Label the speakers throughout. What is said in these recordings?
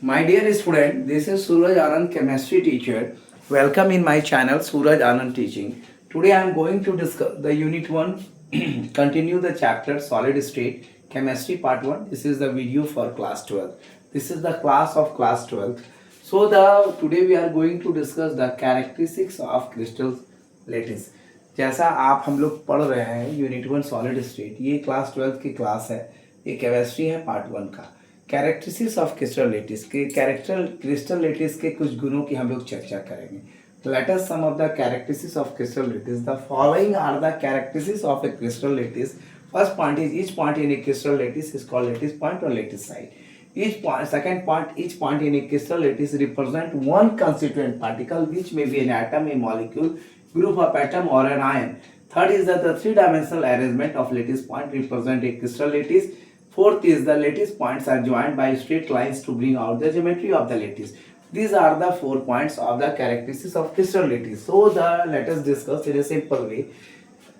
Speaker 1: My dear student, this is Suraj Anand, chemistry teacher. Welcome in my channel Suraj Anand Teaching. Today I am going to discuss the unit 1, continue the chapter solid state chemistry part 1. This is the video for class 12. This is the class of class 12. So today we are going to discuss the characteristics of crystal lattice. जैसा आप हम लोग पढ़ रहे हैं unit 1 solid state, ये class 12 की class है, ये केमिस्ट्री है पार्ट 1 का। कैरेक्टरिस्टिक्स ऑफ क्रिस्टल लेटिस के क्रिस्टल लेटिस के कुछ गुणों की हम लोग चर्चा करेंगे। Let us some of the characteristics of crystal lattice. The following are the characteristics of a crystal lattice. First point is each point in a crystal lattice is called lattice point और lattice side. Second point, each point in a crystal lattice represent one constituent particle which may be an atom, a molecule, group of atom or an ion. Third is that the three-dimensional arrangement of lattice point represent a crystal lattice. Fourth is the lattice points are joined by straight lines to bring out the geometry of the lattice. These are the 4 points of the characteristics of crystal lattice. So let us discuss in a simple way.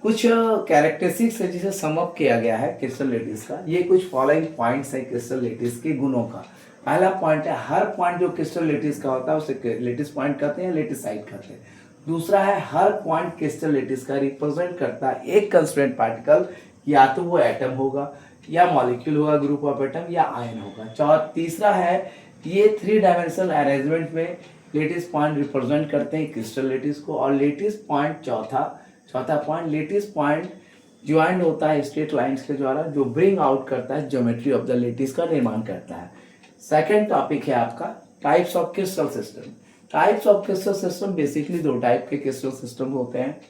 Speaker 1: कुछ characteristics है जिसे sum up किया गया है crystal lettuce का। ये कुछ following points है क्रिस्टल लेटिस के गुणों का। पहला पॉइंट है, हर पॉइंट जो क्रिस्टल लेटिस का होता है उसे लेटिस पॉइंट कहते हैं, लेटिस साइड कहते हैं। दूसरा है, हर पॉइंट क्रिस्टल लेटिस का रिप्रेजेंट करता है एक कंस्टिट्यूएंट पार्टिकल, या तो वो एटम होगा या मॉलिक्यूल होगा, ग्रुप ऑफ एटम या आयन होगा। तीसरा है, ये 3 डायमेंशनल अरेंजमेंट में लेटिस पॉइंट रिप्रेजेंट करते हैं क्रिस्टल लेटिस को। और लेटिस पॉइंट चौथा पॉइंट, लेटिस पॉइंट ज्वाइंट होता है स्ट्रेट लाइंस के द्वारा, जो ब्रिंग आउट करता है ज्योमेट्री ऑफ द लेटिस का निर्माण करता है। सेकंड टॉपिक है आपका types of crystal system. Types of crystal system, basically 2 type के क्रिस्टल सिस्टम होते हैं।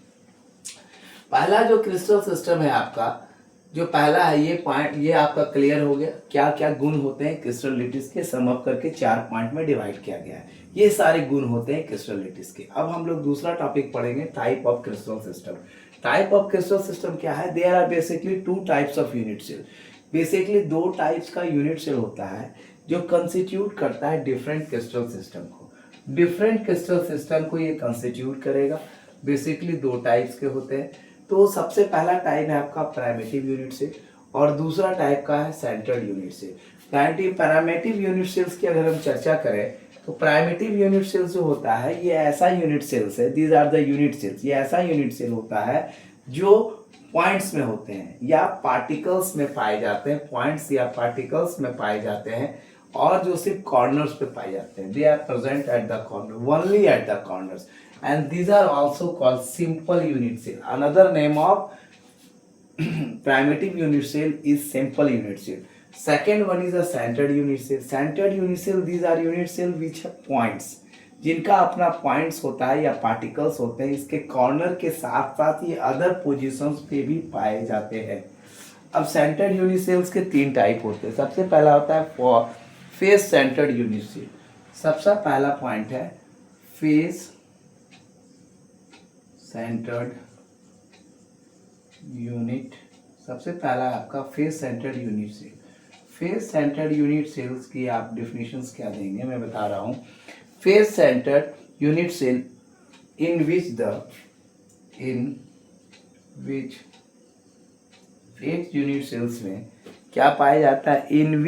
Speaker 1: पहला जो क्रिस्टल सिस्टम है आपका, जो पहला है, ये पॉइंट ये आपका क्लियर हो गया क्या क्या गुण होते हैं क्रिस्टल लेटिस के, सम अप करके 4 पॉइंट में डिवाइड किया गया है। ये सारे गुण होते हैं क्रिस्टल लेटिस के। अब हम लोग दूसरा टॉपिक पढ़ेंगे, type of crystal system. Type of crystal system क्या है? There are basically 2 types of unit cell. Basically 2 types का यूनिट सेल होता है जो कंस्टिट्यूट करता है डिफरेंट क्रिस्टल सिस्टम को। डिफरेंट क्रिस्टल सिस्टम को ये कंस्टिट्यूट करेगा। बेसिकली 2 टाइप्स के होते हैं। तो सबसे पहला टाइप है आपका प्राइमेटिव यूनिट सेल और दूसरा टाइप का है centred unit cell. Primitive unit cells की अगर हम चर्चा करें तो प्राइमेटिव यूनिट सेल्स जो होता है, ये ऐसा यूनिट सेल्स है, these are the unit cells, ये ऐसा यूनिट सेल होता है जो पॉइंट्स में होते हैं या पार्टिकल्स में पाए जाते हैं, पॉइंट्स या पार्टिकल्स में पाए जाते हैं, और जो सिर्फ कॉर्नर्स पे पाए जाते हैं। They are present at the corner, only at the corners, and these are also called simple unit cell. Another name of primitive unit cell is simple unit cell. Second one is a centered unit cell. Centered unit cell, these are unit cell which have points, जिनका अपना points होता है या particles होते हैं। इसके corner के साथ साथ ये अदर पोजीशंस पे भी पाए जाते हैं। अब सेंटर्ड यूनिट सेल्स के 3 टाइप होते हैं। सबसे पहला होता है फेस सेंटर्ड यूनिट सेल। सबसे पहला पॉइंट है फेस सेंटर्ड यूनिट। सबसे पहला आपका face centred unit cell. Face centred unit cells की आप डेफिनेशंस क्या देंगे, मैं बता रहा हूँ। Face centred unit cell in which face unit cells में क्या पाया जाता है? In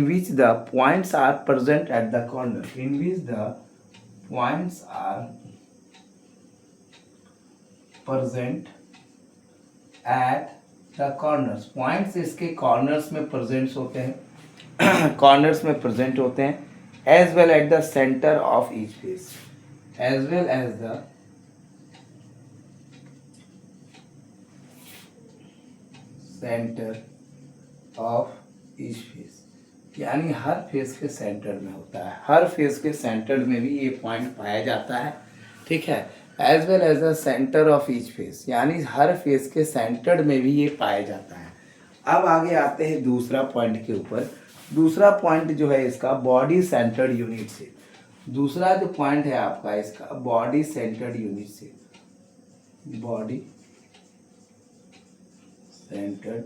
Speaker 1: which the points are present at the corner. In which the points are present at the corners. Points इसके कॉर्नर्स में प्रेजेंट होते हैं कॉर्नर्स में प्रेजेंट होते हैं, as well at the centre of each face, as well as the centre of each face, यानी हर face के सेंटर में होता है। हर फेस के सेंटर में भी ये पॉइंट पाया जाता है, ठीक है। As well as the centre of each face, यानी हर फेस के सेंटर में भी ये पाया जाता है। अब आगे आते हैं दूसरा पॉइंट के ऊपर। दूसरा पॉइंट जो है इसका बॉडी सेंटर्ड यूनिट सेल। दूसरा जो पॉइंट है आपका इसका body centred unit cell. Body centred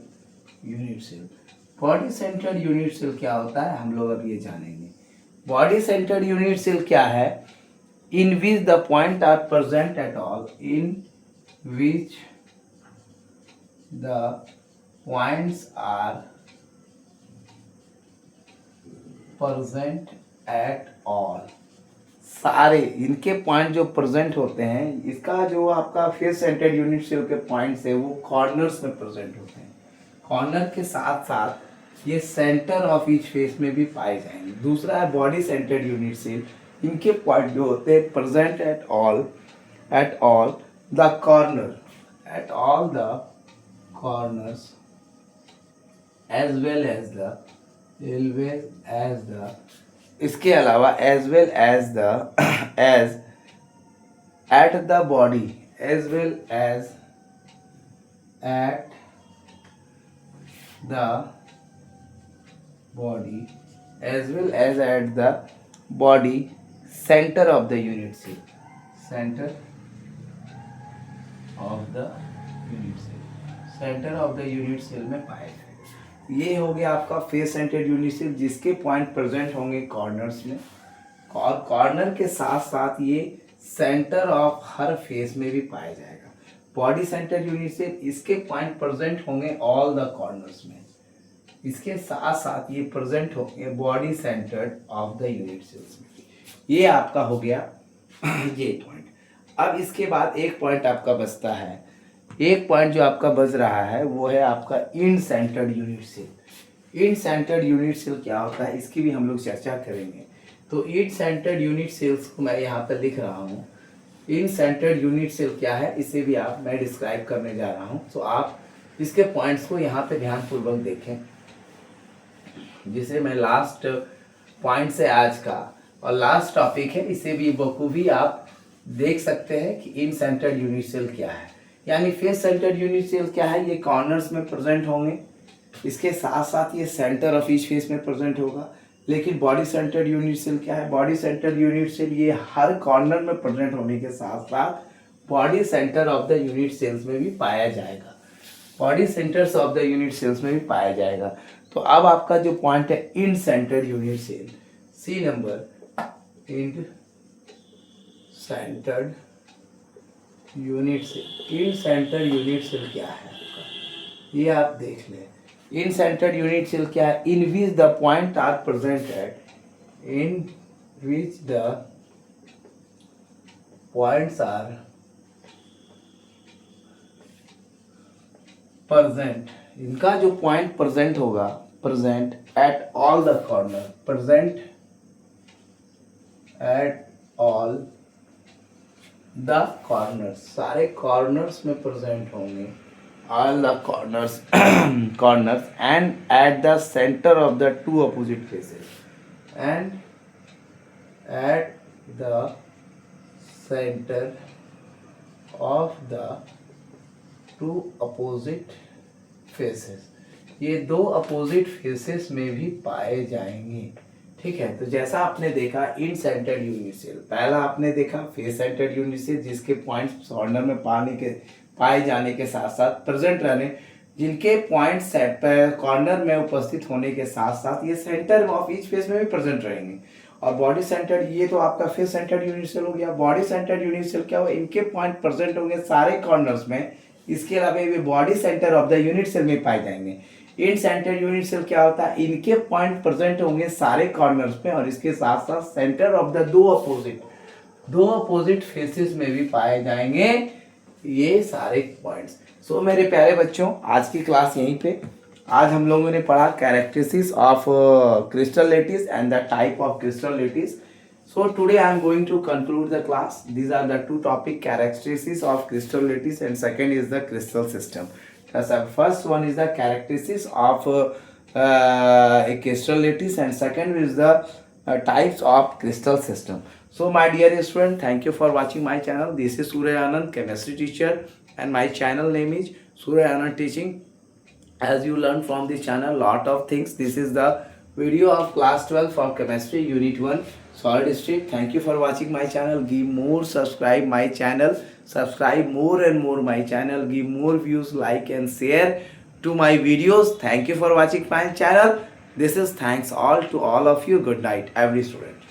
Speaker 1: unit cell. Body centred unit cell क्या होता है, हम लोग अब ये जानेंगे। बॉडी सेंटर्ड यूनिट सेल क्या है? in which the point are present at all, in which the points are present at all, सारे इनके पॉइंट जो प्रेजेंट होते हैं, इसका जो आपका फेस सेंटर्ड यूनिट सेल के पॉइंट्स है वो कॉर्नर्स में प्रेजेंट होते हैं। कॉर्नर के साथ साथ ये सेंटर ऑफ ईच फेस में भी पाए जाएंगे। दूसरा है बॉडी सेंटर्ड यूनिट सेल, इनके पॉइंट जो होते हैं present at all the corner, at all the corners as well as the इसके अलावा as well as the edge at the body, as well as at the body, as well as at the body center of the unit cell, center of the unit cell, center of the unit cell में पाया जाएगा। ये हो गया आपका face centred unit cell, जिसके point present होंगे corners में, और कॉर्नर के साथ साथ ये सेंटर ऑफ हर फेस में भी पाया जाएगा। बॉडी सेंटर्ड यूनिट सेल, इसके पॉइंट प्रेजेंट होंगे ऑल द कॉर्नर्स में, इसके साथ साथ ये प्रेजेंट होंगे body centred of the unit cells में। ये आपका हो गया ये पॉइंट। अब इसके बाद एक पॉइंट आपका बचता है, एक पॉइंट जो आपका बच रहा है वो है आपका इन centred unit cell. In centred unit cell क्या होता है, इसकी भी हम लोग चर्चा करेंगे। तो इन सेंटर्ड यूनिट सेल्स को मैं यहाँ पर लिख रहा हूँ। इन सेंटर्ड यूनिट सेल क्या है, इसे भी मैं डिस्क्राइब करने जा रहा हूँ। तो आप इसके पॉइंट्स को यहाँ पे ध्यानपूर्वक देखें, जिसे मैं लास्ट पॉइंट से आज का और लास्ट टॉपिक है, इसे भी बखूबी आप देख सकते हैं कि इन सेंटर्ड यूनिट सेल क्या है। यानी फेस सेंटर्ड यूनिट सेल क्या है, ये कॉर्नर्स में प्रेजेंट होंगे, इसके साथ साथ ये सेंटर ऑफ ईच फेस में प्रेजेंट होगा। लेकिन बॉडी सेंटर्ड यूनिट सेल क्या है, बॉडी सेंटर्ड यूनिट सेल ये हर कॉर्नर में प्रेजेंट होने के साथ साथ body centre of the unit cells में भी पाया जाएगा, body centres of the unit cells में भी पाया जाएगा। तो अब आपका जो पॉइंट है in centred unit cell, C number, in centred unit cell. In centred unit cell क्या है आपका, ये आप देख लें। इन सेंटर्ड यूनिट सेल क्या है, in which the point are present at, in which the points are present, इनका जो पॉइंट प्रेजेंट होगा, present at all the corner, present at all the corners, सारे कॉर्नर्स में प्रेजेंट होंगे, all the corners corners and at the centre of the two opposite faces, and at the centre of the two opposite faces, ये दो opposite faces में भी पाए जाएंगे। ठीक है, तो जैसा आपने देखा इन सेंटर्ड यूनिट सेल, पहला आपने देखा फेस सेंटर्ड यूनिट सेल, जिसके पॉइंट्स कॉर्नर में पाए जाने के साथ साथ प्रेजेंट रहने, जिनके पॉइंट्स कॉर्नर में उपस्थित होने के साथ साथ ये सेंटर ऑफ ईच फेस में भी प्रेजेंट रहेंगे। और बॉडी सेंटर्ड, ये तो आपका फेस सेंटर्ड यूनिट सेल हो गया। बॉडी सेंटर्ड यूनिट सेल क्या हो, इनके पॉइंट प्रेजेंट होंगे सारे कॉर्नर्स में, इसके अलावा ये body centre of the unit cell में पाए जाएंगे। इन सेंटर यूनिट सेल क्या होता है, इनके पॉइंट प्रेजेंट होंगे सारे कॉर्नर्स में, और इसके साथ साथ सेंटर ऑफ द दो अपोजिट फेसेस में भी पाए जाएंगे ये सारे पॉइंट्स। सो मेरे प्यारे बच्चों, आज की क्लास यहीं पे। आज हम लोगों ने पढ़ा characteristics of crystal lattice and the type of crystal lattice. So today I am going to conclude the class. These are the two topic, characteristics of crystal lattice and second is the crystal system. First one is the characteristics of a crystal lattice and second is the types of crystal system. So my dear student, thank you for watching my channel. This is Surya Anand, chemistry teacher, and my channel name is Surya Anand Teaching. As you learn from this channel lot of things. This is the video of class 12 for chemistry unit 1 solid state. Thank you for watching my channel. Give more, subscribe my channel, subscribe more and more my channel, give more views, like and share to my videos. Thank you for watching my channel. This is thanks all to all of you. Good night every student.